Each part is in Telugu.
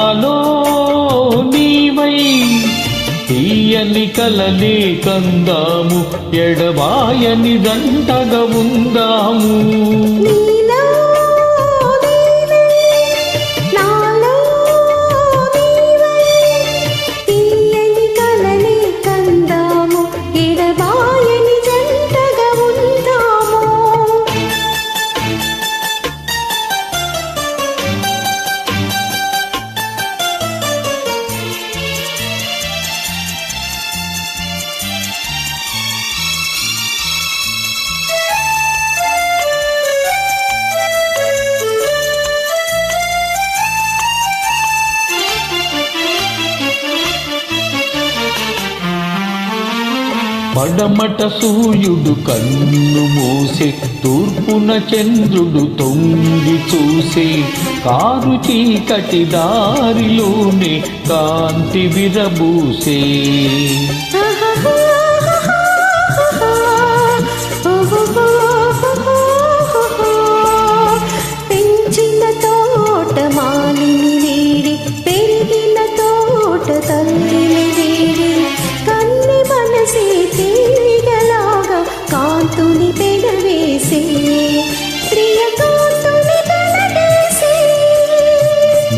నాలో నీవై తీయని కలలే కందాము ఎడబాయని జంటగా ఉందాము పడమట సూర్యుడు కన్ను మూసే తూర్పున చంద్రుడు తొంగి చూసే కారు చీకటి దారిలోనే కాంతి విరబూసే పెంచిన తోట మాలిని వీడి పెరిగిన తోట తల్లిని వీడి కన్ని మనసే తీగలాగా కాంతుని పెగవేసే ప్రియ కాంతుని పెగవేసే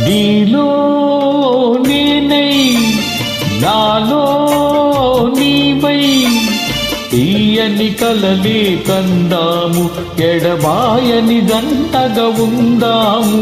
నీలో నేనై నాలో నీవై తీయని కలలే కందాము ఎడబాయని జంటగా ఉందాము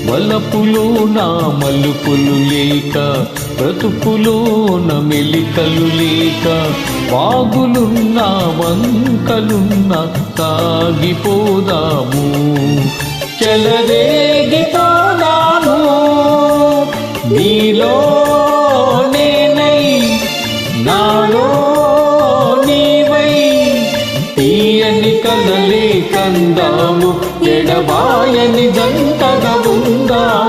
వలపులోన మలుపులు లేక బ్రతుకులోన మెలికలు లేక వాగులున్న వంకలున్న సాగిపోదాము చెలరేగిపోదాము నీలో నేనై నాలో నీవై తీయని కలలే కందాము ఎడబాయని జంటగా ఉందాము